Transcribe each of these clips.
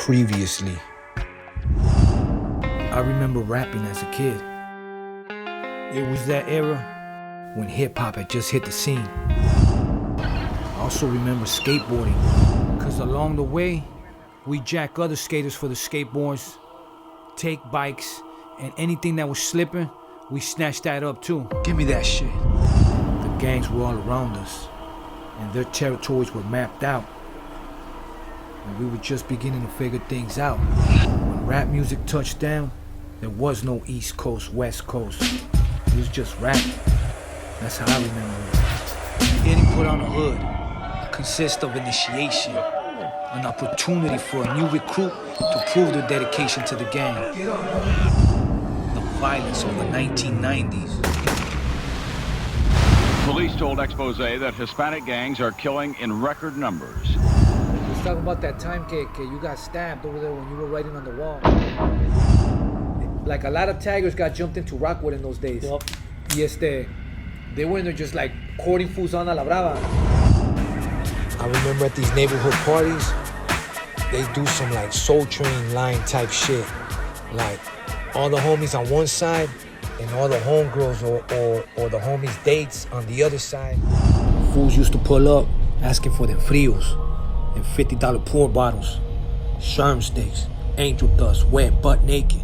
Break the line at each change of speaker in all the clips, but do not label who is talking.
Previously.
I remember rapping as a kid. It was that era when hip-hop had just hit the scene. I also remember skateboarding, because along the way, we jack other skaters for the skateboards, take bikes, and anything that was slipping, we snatched that up too. Give me that shit. The gangs were all around us, and their territories were mapped out. And we were just beginning to figure things out. When rap music touched down, there was no East Coast, West Coast. It was just rap. That's how I remember it. Getting put on the hood consists of initiation, an opportunity for a new recruit to prove their dedication to the gang. The violence of the 1990s.
Police told Expose that Hispanic gangs are killing in record numbers.
Let's talk about that time, KK. You got stabbed over there when you were writing on the wall. Like a lot of taggers got jumped into Rockwood in those days. Yep. Y they were in there just like courting fools on a la brava.
I remember at these neighborhood parties, they do some like Soul Train line type shit. Like all the homies on one side and all the homegirls or the homies' dates on the other side.
Fools used to pull up asking for them frios and $50 pour bottles, sherm sticks, angel dust, wet, butt naked.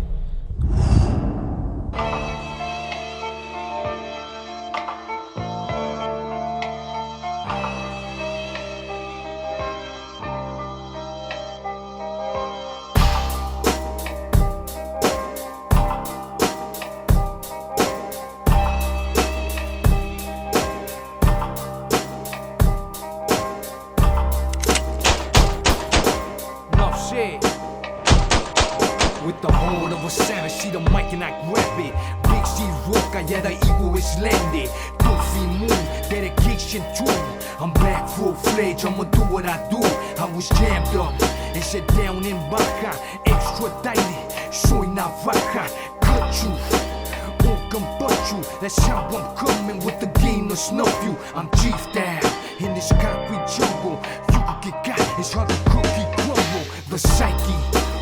With the horn of a savage, see the mic and I grab it. Big C rock, yeah, the ego is landed. Doofy moon, dedication to. I'm back full-fledged, I'ma do what I do. I was jammed up and shut down in Baja, extradited. Soy navaja, cut you, or but you. That's how I'm coming with the game to snuff you. I'm chief down in this concrete jungle. You can get got, it's hard to cookie crumble. The psyche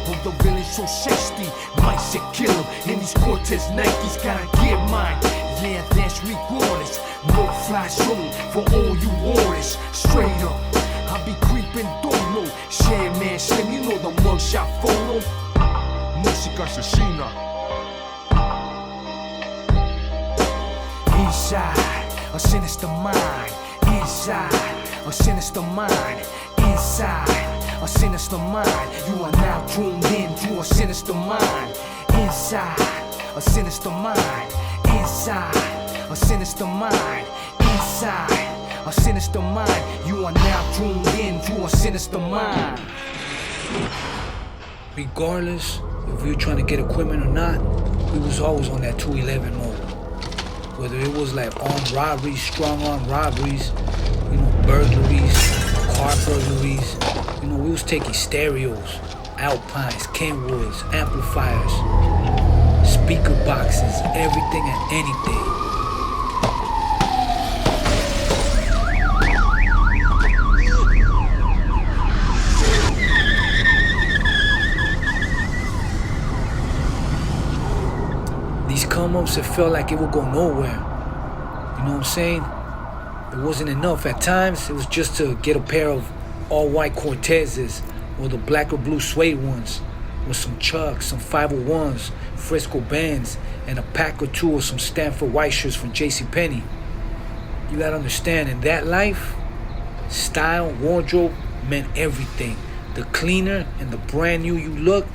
of the villain so sexy, might say kill him. And these Cortez Nikes gotta get mine. Yeah, that's regardless. No fly zone for all you orders. Straight up, I be creeping dolo. Share man, slim, you know the mugshot photo. Música asesina. Inside a sinister mind. Inside a sinister mind. Inside a sinister mind. You are now tuned in to a sinister mind. Inside a sinister mind. Inside a sinister mind. Inside a sinister mind. You are now tuned in to a sinister mind.
Regardless if we were trying to get equipment or not, we was always on that 211 mode. Whether it was like armed robberies, strong armed robberies, burglaries, car burglaries. We was taking stereos, Alpines, Kenwoods, amplifiers, speaker boxes, everything and anything. These come-ups, it felt like it would go nowhere. You know what I'm saying? It wasn't enough. At times, it was just to get a pair of all-white Cortezes or the black or blue suede ones with some Chucks, some 501s, Frisco bands, and a pack or two of some Stanford white shirts from JCPenney. You gotta understand, in that life, style, wardrobe meant everything. The cleaner and the brand new you look,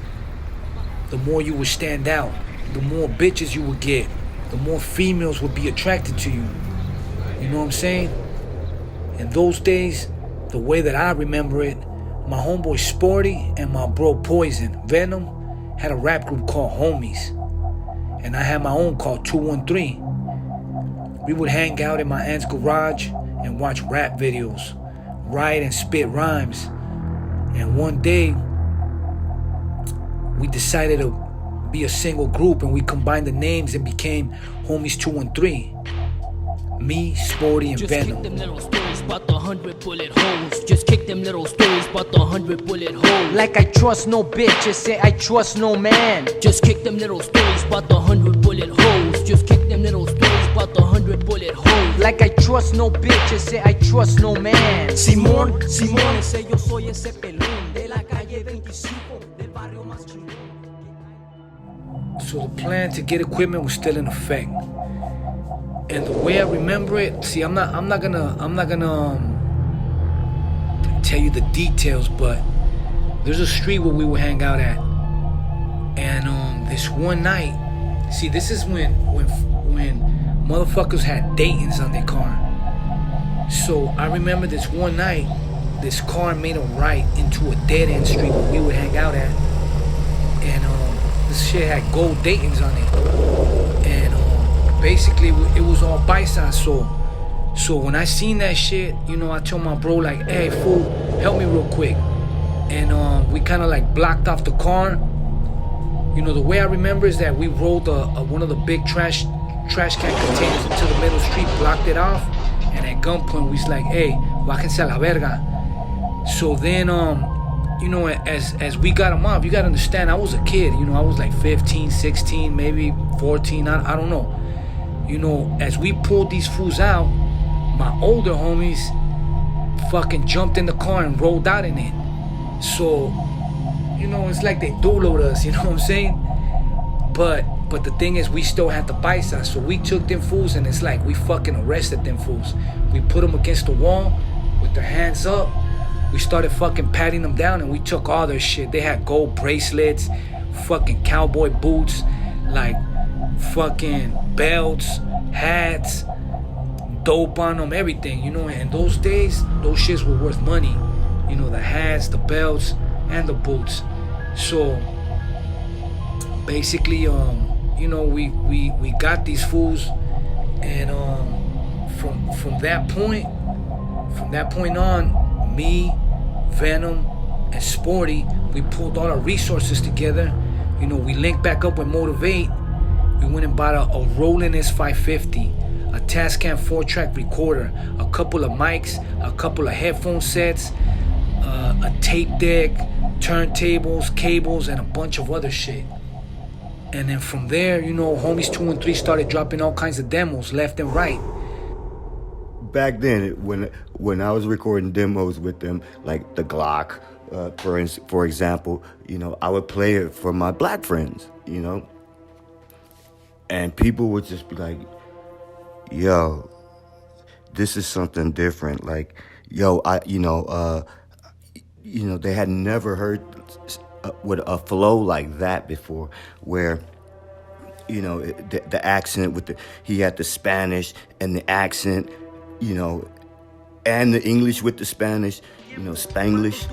the more you would stand out. The more bitches you would get, the more females would be attracted to you. You know what I'm saying? In those days, the way that I remember it, my homeboy Sporty and my bro Poison, Venom, had a rap group called Homies. And I had my own called 213. We would hang out in my aunt's garage and watch rap videos, write and spit rhymes. And one day, we decided to be a single group and we combined the names and became Homies 213. Me, Sporty, and Venom.
bout the 100 bullet holes. Just kick them little stories bout the 100 bullet holes.
Like I trust no bitch, just say I trust no man.
Just kick them little stories bout the 100 bullet holes. Just kick them little stories bout the 100 bullet holes.
Like I trust no bitch, just say I trust no man.
Simón, Simón, ese yo soy ese pelón de la calle 25 del barrio más chingón.
So the plan to get equipment was still in effect. And the way I remember it, see, I'm not gonna tell you the details, but there's a street where we would hang out at, and this one night, see, this is when motherfuckers had Daytons on their car. So I remember this one night, this car made a right into a dead end street where we would hang out at, and this shit had gold Daytons on it, and basically it was all paisa. So when I seen that shit, you know, I told my bro like, hey fool, help me real quick, and we kind of like blocked off the car. You know, the way I remember is that we rolled one of the big trash can containers into the middle street, blocked it off, and at gunpoint we was like, hey, bájense a la verga. So then you know, as we got him off, you gotta understand, I was a kid, you know, I was like 15, 16, maybe 14, I don't know. You know, as we pulled these fools out, my older homies fucking jumped in the car and rolled out in it. So, you know, it's like they doloed us, you know what I'm saying? But the thing is, we still had the paisa, so we took them fools, and it's like we fucking arrested them fools. We put them against the wall with their hands up. We started fucking patting them down, and we took all their shit. They had gold bracelets, fucking cowboy boots, like fucking belts, hats, dope on them, everything, you know. And those days, those shits were worth money, you know, the hats, the belts, and the boots. So basically, you know, we got these fools, and from that point on, me, Venom, and Sporty, we pulled all our resources together. You know, we linked back up with Motiv8. We went and bought a Roland S550, a Tascam 4-track recorder, a couple of mics, a couple of headphone sets, a tape deck, turntables, cables, and a bunch of other shit. And then from there, you know, homies 2 and 3 started dropping all kinds of demos left and right.
Back then, when I was recording demos with them, like the Glock, for example, you know, I would play it for my black friends, you know, and people would just be like, "Yo, this is something different." Like, yo, they had never heard with a flow like that before, where, you know, the accent he had the Spanish and the accent, you know, and the English with the Spanish, you know, Spanglish.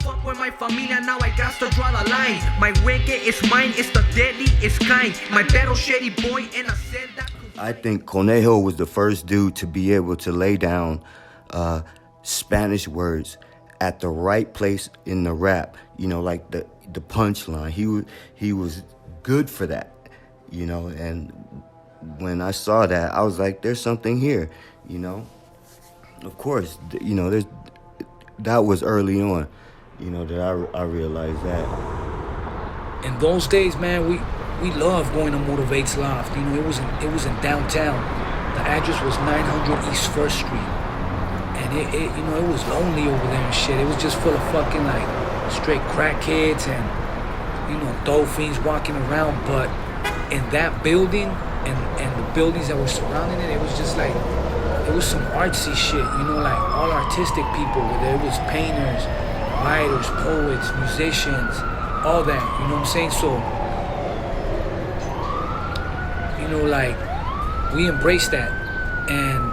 Fuck with my familia, now I got to draw the line. My reggae is mine, it's the deadly, it's kind. My battle shady boy, and I said that.
I think Conejo was the first dude to be able to lay down Spanish words at the right place in the rap, you know, like the punchline. He was good for that, you know. And when I saw that, I was like, there's something here, you know. Of course, you know, that was early on, you know, that I realized that.
In those days, man, we loved going to Motiv8's loft. You know, it was in downtown. The address was 900 East 1st Street. And it you know, it was lonely over there and shit. It was just full of fucking like straight crackheads and, you know, dolphins walking around. But in that building and the buildings that were surrounding it, it was just like, it was some artsy shit, you know, like all artistic people, whether it was painters, writers, poets, musicians, all that, you know what I'm saying? So, you know, like, we embraced that, and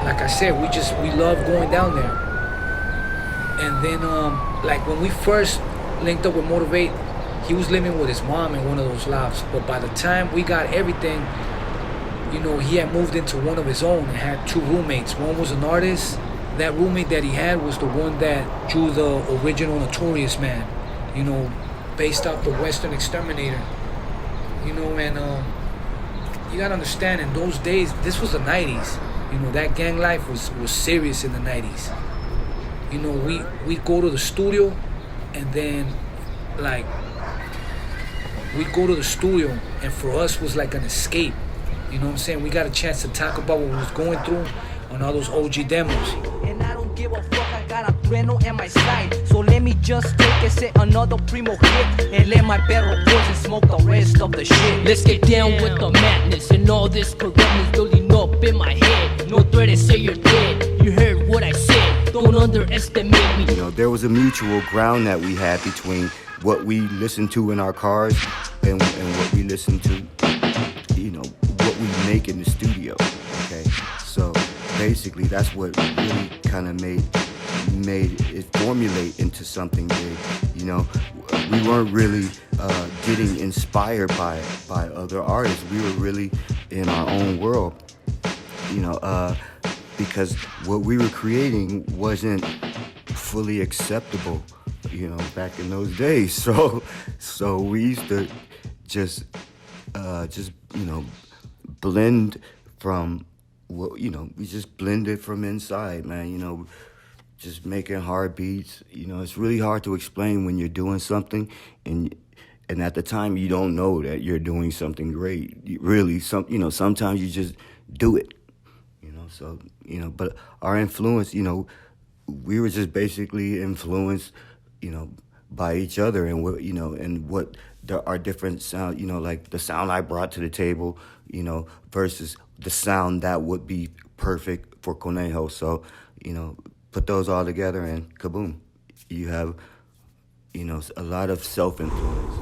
like I said, we love going down there. And then, like, when we first linked up with Motiv8, he was living with his mom in one of those lofts, but by the time we got everything, you know, he had moved into one of his own and had 2 roommates. One was an artist. That roommate that he had was the one that drew the original Notorious Man, you know, based off the Western Exterminator. You know, and you gotta understand, in those days, this was the 90s. You You know, that gang life was serious in the 90s. You know, we'd go to the studio, and then, like, we'd go to the studio, and for us was like an escape. You know what I'm saying? We got a chance to talk about what we was going through on all those OG demos.
And I don't give a fuck, I got a Dreno at my side. So let me just take it, say another primo hit, and let my barrel poison smoke the rest of the shit.
Let's get down with the madness and all this corruptness building up in my head. No threat to say you're dead. You heard what I said. Don't underestimate me.
You know, there was a mutual ground that we had between what we listened to in our cars and what we listened to, you know, what we make in the studio. Okay, so basically that's what really kind of made it formulate into something big. You know, we weren't really getting inspired by other artists. We were really in our own world, you know, because what we were creating wasn't fully acceptable, you know, back in those days. So we used to just you know, blend from what, you know, we just blended from inside, man. You know, just making hard beats. You know, it's really hard to explain when you're doing something and at the time you don't know that you're doing something great. You know, sometimes you just do it. You know, so, you know, but our influence, you know, we were just basically influenced, you know, by each other and what, you know, and what our different sound, you know, like the sound I brought to the table, you know, versus the sound that would be perfect for Conejo. So, you know, put those all together and kaboom, you have, you know, a lot of self-influence.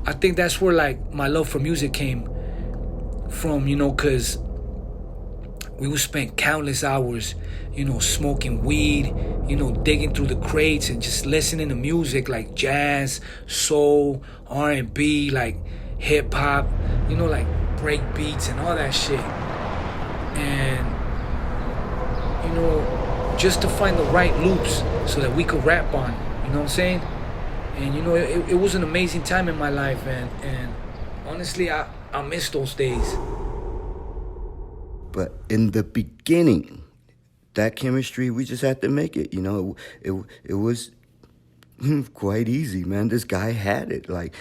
I think that's where, like, my love for music came from, you know, because we would spend countless hours, you know, smoking weed, you know, digging through the crates and just listening to music like jazz, soul, R&B, like hip-hop, you know, like break beats and all that shit. And, you know, just to find the right loops so that we could rap on, you know what I'm saying? And, you know, it was an amazing time in my life, and honestly, I miss those days.
But in the beginning, that chemistry, we just had to make it. You know, it was quite easy, man. This guy had it. Like,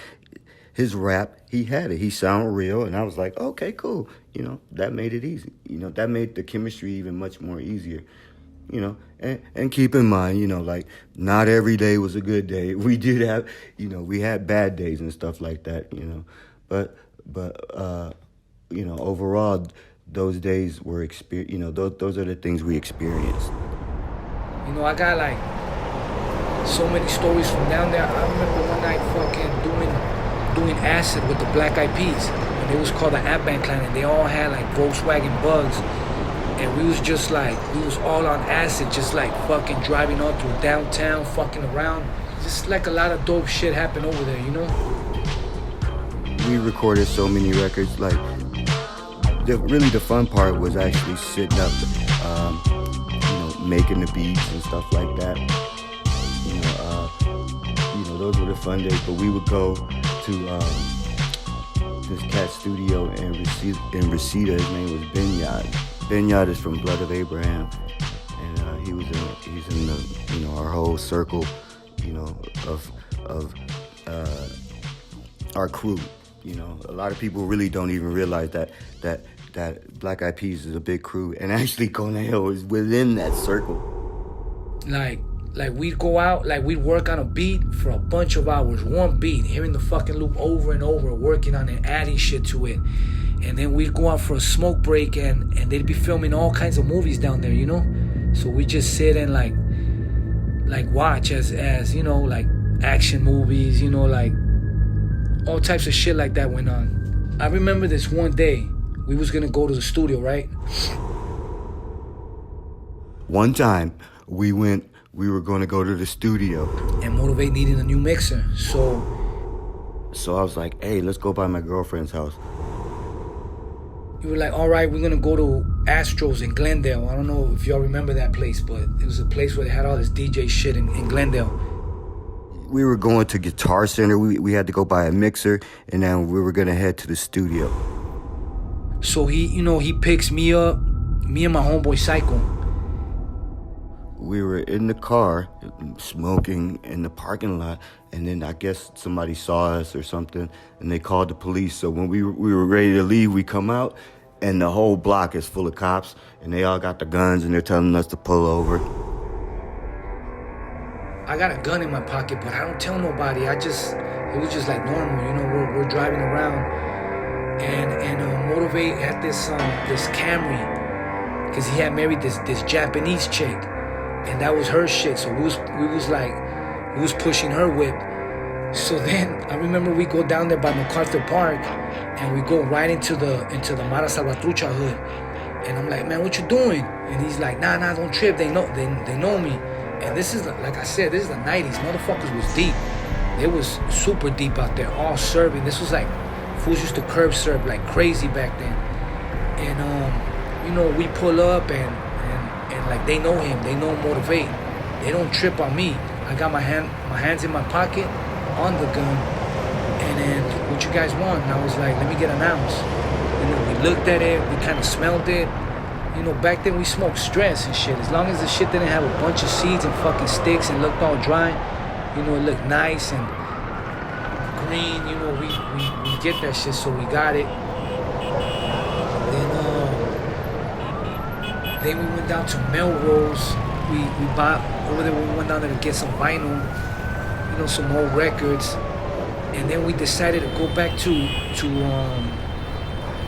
his rap, he had it. He sounded real, and I was like, okay, cool. You know, that made it easy. You know, that made the chemistry even much more easier. You know, and keep in mind, you know, like, not every day was a good day. We did have, you know, we had bad days and stuff like that, you know. But you know, overall, those days were you know, those are the things we experienced.
You know, I got like so many stories from down there. I remember one night fucking doing acid with the Black Eyed Peas, and it was called the Ant-Man Clan, and they all had like Volkswagen Bugs, and we was all on acid, just like fucking driving all through downtown, fucking around. Just like a lot of dope shit happened over there, you know?
We recorded so many records, like, really the fun part was actually sitting up, you know, making the beats and stuff like that. You know, those were the fun days. But we would go to this cat studio in Reseda. His name was Benyad. Benyad is from Blood of Abraham, and he's in the, you know, our whole circle, you know, of our crew. You know, a lot of people really don't even realize that Black Eyed Peas is a big crew, and actually Conejo is within that circle.
Like we'd go out, like we'd work on a beat for a bunch of hours, one beat, hearing the fucking loop over and over, working on it, adding shit to it. And then we'd go out for a smoke break, and they'd be filming all kinds of movies down there, you know? So we just sit and like watch as you know, like action movies, you know, like all types of shit like that went on. I remember this one day, we was gonna go to the studio, right?
One time, we were gonna go to the studio.
And Motiv8 needed a new mixer, so
I was like, hey, let's go by my girlfriend's house.
we were like, all right, we're gonna go to Astro's in Glendale. I don't know if y'all remember that place, but it was a place where they had all this DJ shit in Glendale.
We were going to Guitar Center. We had to go buy a mixer, and then we were gonna head to the studio.
So he picks me up, me and my homeboy Psycho.
We were in the car smoking in the parking lot, and then I guess somebody saw us or something, and they called the police. So when we were ready to leave, we come out, and the whole block is full of cops, and they all got the guns, and they're telling us to pull over.
I got a gun in my pocket, but I don't tell nobody. It was just like normal, you know. We're driving around, and Motiv8 had this Camry, because he had married this Japanese chick, and that was her shit. So we was pushing her whip. So then I remember we go down there by MacArthur Park, and we go right into the Mara Salvatrucha hood, and I'm like, man, what you doing? And he's like, nah, don't trip. They know me. And this is, like I said, this is the 90s. Motherfuckers was deep. It was super deep out there, all serving. This was like, fools used to curb serve like crazy back then. And, you know, we pull up and like they know him. They know Motiv8. They don't trip on me. I got my hands in my pocket on the gun. And then, what you guys want? And I was like, let me get an ounce. You know, we looked at it. We kind of smelled it. You know, back then we smoked stress and shit. As long as the shit didn't have a bunch of seeds and fucking sticks and looked all dry, you know, it looked nice and green. You know, we get that shit, so we got it. Then we went down to Melrose. We bought over there. We went down there to get some vinyl, you know, some old records, and then we decided to go back to.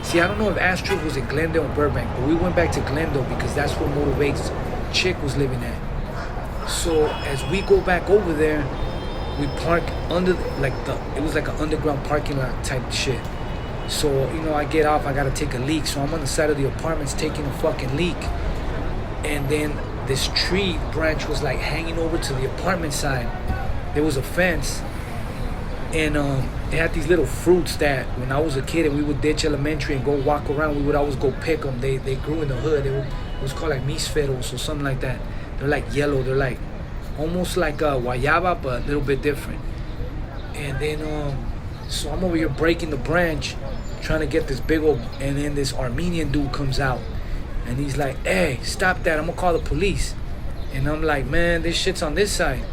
See, I don't know if Astrid was in Glendale or Burbank, but we went back to Glendale because that's where Motiv8's chick was living at. So as we go back over there, we park under it was like an underground parking lot type shit. So, you know, I get off, I gotta take a leak. So I'm on the side of the apartments taking a fucking leak. And then this tree branch was like hanging over to the apartment side. There was a fence. And they had these little fruits that when I was a kid and we would ditch elementary and go walk around, we would always go pick them. They grew in the hood. It was called like misferos or something like that. They're like yellow. They're like almost like guayaba, but a little bit different. And then, so I'm over here breaking the branch, trying to get this big old, and then this Armenian dude comes out. And he's like, hey, stop that. I'm going to call the police. And I'm like, man, this shit's on this side.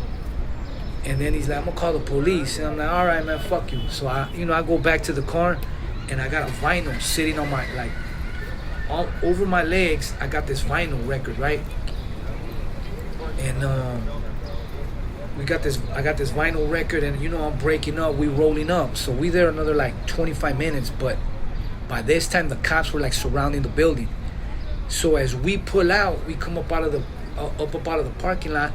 And then he's like, I'm gonna call the police. And I'm like, all right, man, fuck you. So I go back to the car, and I got a vinyl sitting on my, like, all over my legs. I got this vinyl record, right? And I got this vinyl record, and you know, I'm breaking up, we rolling up. So we there another like 25 minutes, but by this time the cops were like surrounding the building. So as we pull out, we come up out of the parking lot.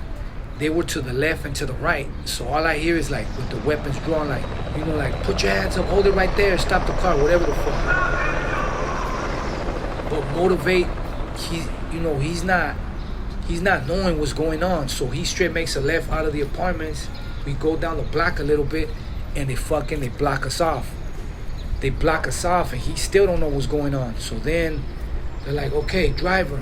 They were to the left and to the right. So all I hear is like with the weapons drawn, like, you know, like, put your hands up, hold it right there, stop the car, whatever the fuck. But Motiv8, he's not knowing what's going on. So he straight makes a left out of the apartments. We go down the block a little bit, and they block us off. They block us off, and he still don't know what's going on. So then they're like, okay, driver.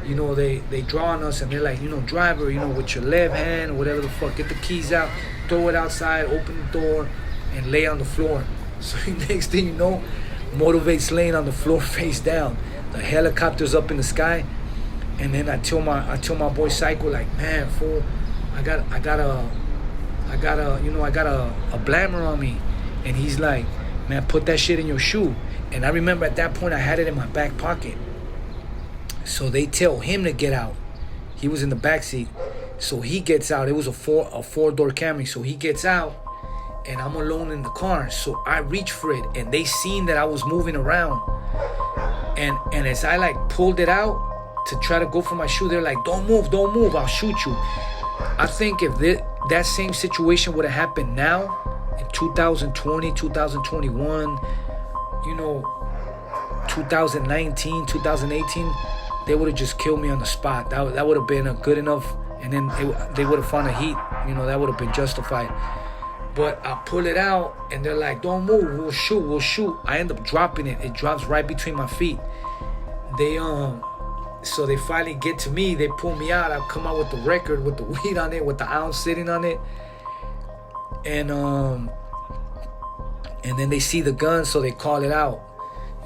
You know, they draw on us, and they're like, you know, driver, you know, with your left hand, whatever the fuck, get the keys out, throw it outside, open the door, and lay on the floor. So next thing you know, Motiv8's laying on the floor face down. The helicopter's up in the sky, and then I tell my boy Psycho, like, man, fool, I got a blammer on me. And he's like, man, put that shit in your shoe. And I remember at that point I had it in my back pocket. So they tell him to get out. He was in the back seat. So he gets out. It was a four-door Camry. So he gets out, and I'm alone in the car. So I reach for it, and they seen that I was moving around. And as I like pulled it out to try to go for my shoe, they're like, don't move, I'll shoot you. I think if that same situation would have happened now, in 2020, 2021, you know, 2019, 2018, they would have just killed me on the spot. That would have been a good enough, and then they would have found a heat. You know, that would have been justified. But I pull it out, and they're like, don't move, we'll shoot. I end up dropping it. It drops right between my feet. So they finally get to me. They pull me out. I come out with the record, with the weed on it, with the ounce sitting on it. And then they see the gun, so they call it out.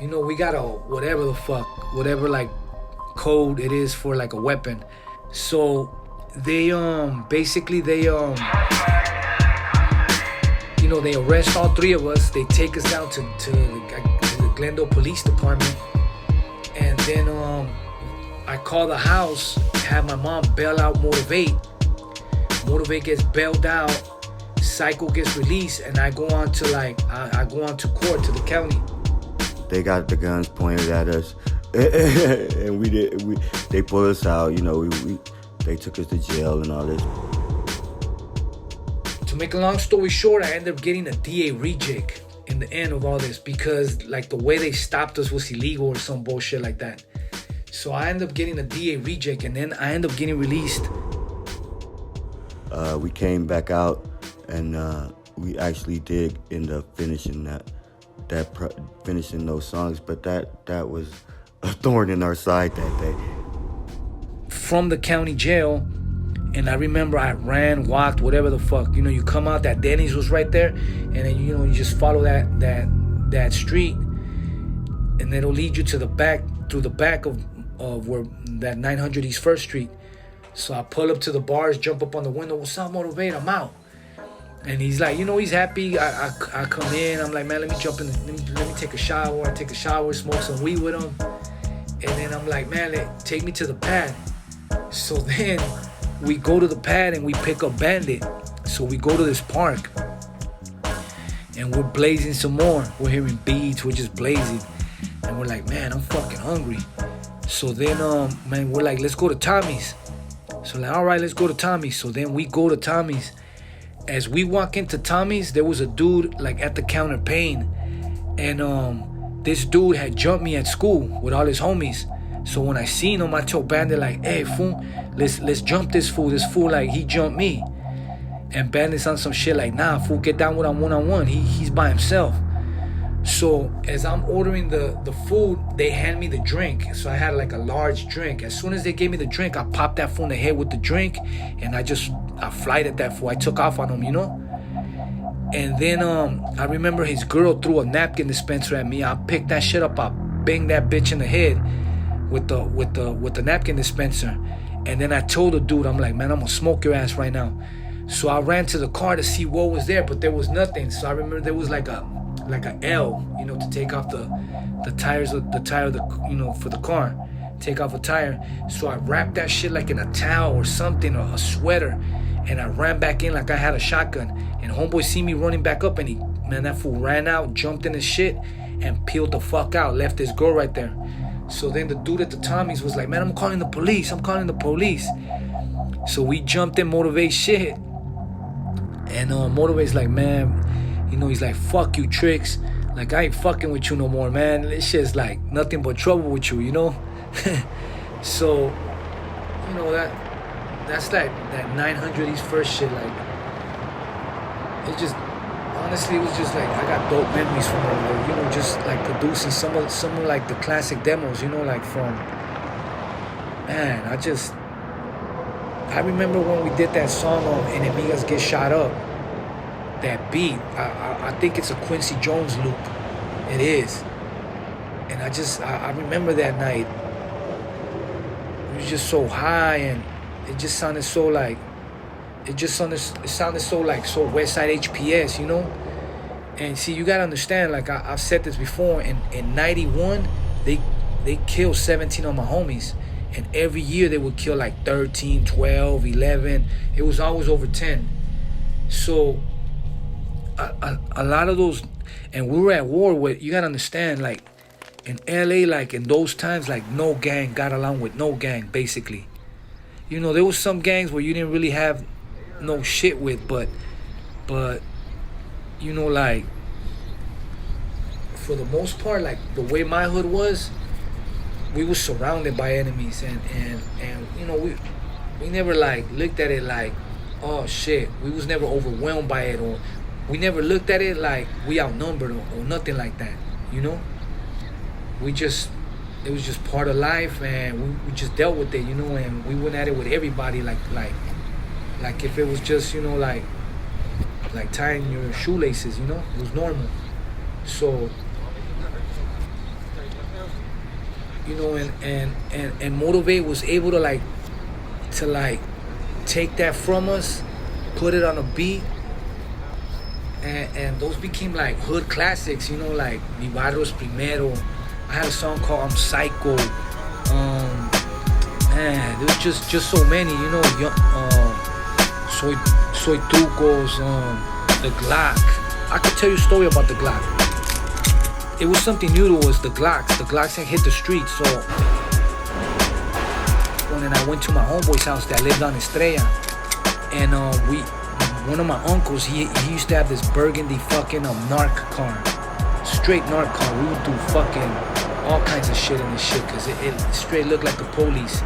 You know, we got whatever like code it is for like a weapon. So they basically they they arrest all three of us. They take us down to the Glendale Police Department, and then I call the house, have my mom bail out Motiv8. Motiv8 gets bailed out, Psycho gets released, and I go on to I go on to court to the county.
They got the guns pointed at us, and they pulled us out. They took us to jail and all this.
To make a long story short, I ended up getting a DA reject in the end of all this because like the way they stopped us was illegal or some bullshit like that. So I ended up getting a DA reject, and then I ended up getting released.
We came back out, and we actually did end up finishing finishing those songs, but that was a thorn in our side that day.
From the county jail, and I remember I ran, walked, whatever the fuck. You come out, that Denny's was right there, and then you just follow that street, and it'll lead you to the back, through the back of where that 900 East 1st Street. So I pull up to the bars, jump up on the window. What's up, Motiv8? I'm out. And he's like, he's happy. I come in. I'm like, man, let me jump in. Let me take a shower. I take a shower, smoke some weed with him. And then I'm like, man, take me to the pad. So then we go to the pad and we pick up Bandit. So we go to this park. And we're blazing some more. We're hearing beats. We're just blazing. And we're like, man, I'm fucking hungry. So then, man, we're like, let's go to Tommy's. So like, all right, let's go to Tommy's. So then we go to Tommy's. As we walk into Tommy's, there was a dude like at the counter paying. And this dude had jumped me at school with all his homies. So when I seen him, I told Bandit like, hey, fool, let's jump this fool. This fool, like, he jumped me. And Bandit's on some shit like, nah, fool, get down with him one-on-one. He's by himself. So as I'm ordering the food, they hand me the drink. So I had like a large drink. As soon as they gave me the drink, I popped that fool in the head with the drink, and I flighted that fool. I took off on him, And then I remember his girl threw a napkin dispenser at me. I picked that shit up. I banged that bitch in the head with the napkin dispenser. And then I told the dude, I'm like, man, I'm gonna smoke your ass right now. So I ran to the car to see what was there, but there was nothing. So I remember there was like a L, to take off the tires of the tire, for the car, take off a tire. So I wrapped that shit like in a towel or something, or a sweater, and I ran back in like I had a shotgun. And homeboy see me running back up, and that fool ran out, jumped in his shit, and peeled the fuck out, left his girl right there. So then the dude at the Tommy's was like, man, I'm calling the police. So we jumped in Motiv8 shit, and Motiv8's like, man, he's like, fuck you, Tricks. Like, I ain't fucking with you no more, man. This shit's like nothing but trouble with you, So, that's like that 900 East 1st shit. Like, it just, honestly, it was just like, I got dope memories from over there, just like producing some of like the classic demos, like from, man, I remember when we did that song on Enemigas Get Shot Up. That beat, I think it's a Quincy Jones loop. It is. And I remember that night. It was just so high, and it just sounded so like, it sounded so like, so Westside HPS, And see, you gotta understand, like I've said this before, in 91, they killed 17 of my homies. And every year they would kill like 13, 12, 11. It was always over 10. So a lot of those, and we were at war with, you gotta understand, like in LA, like in those times, like no gang got along with no gang, basically. There was some gangs where you didn't really have no shit with, but like for the most part, like the way my hood was, we were surrounded by enemies, and we never like looked at it like, oh shit, we was never overwhelmed by it, or we never looked at it like we outnumbered or nothing like that, it was just part of life, and we just dealt with it, and we went at it with everybody like if it was just, like tying your shoelaces, it was normal. So you know, and Motiv8 was able to take that from us, put it on a beat, and those became like hood classics, you know, like Mi Barrio's Primero. I had a song called I'm Psycho. Man, there was just so many, you know. Soy Trucos, the Glock. I could tell you a story about the Glock. It was something new to us, the Glocks. The Glocks had hit the streets, so when I went to my homeboy's house that lived on Estrella, and one of my uncles, he used to have this burgundy fucking narc car, straight narc car. We would do fucking all kinds of shit in this shit, cause it straight looked like the police.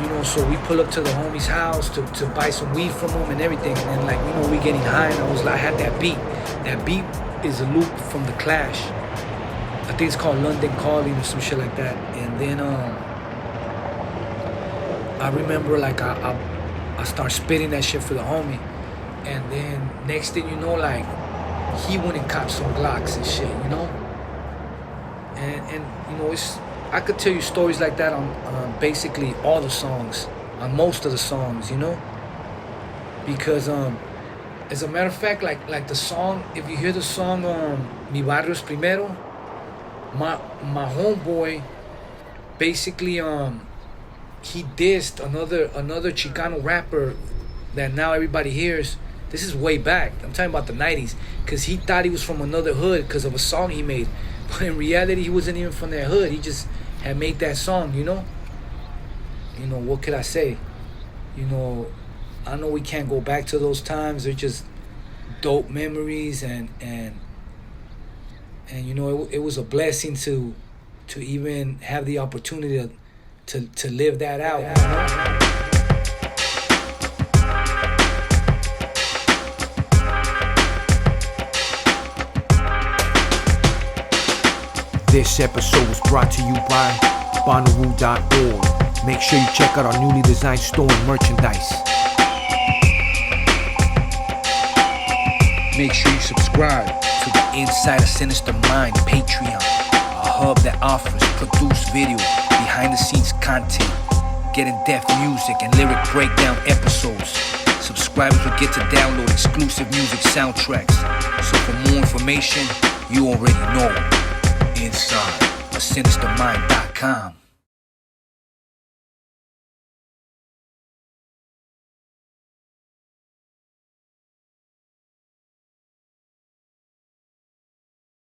You know, so we pull up to the homie's house to buy some weed from him and everything. And then, like, you know, we getting high, and I had that beat. That beat is a loop from The Clash. I think it's called London Calling or some shit like that. And then I remember, like, I start spitting that shit for the homie. And then next thing you know, like, he went and caught some Glocks and shit, you know? And you know, I could tell you stories like that on basically all the songs, on most of the songs, you know? Because as a matter of fact, like the song, if you hear the song Mi Barrio's Primero, my homeboy basically he dissed another Chicano rapper that now everybody hears. This is way back. I'm talking about the 90s, because he thought he was from another hood because of a song he made. But in reality, he wasn't even from that hood. He just had made that song, you know? You know, what could I say? You know, I know we can't go back to those times. They're just dope memories, and you know, it was a blessing to even have the opportunity to live that out, you know?
This episode was brought to you by Bonnaroo.org. Make sure you check out our newly designed store and merchandise.
Make sure you subscribe to the Inside a Sinister Mind Patreon, a hub that offers produced video, behind-the-scenes content, get in-depth music and lyric breakdown episodes. Subscribers will get to download exclusive music soundtracks. So for more information, you already know. Inside a SinisterMind.com.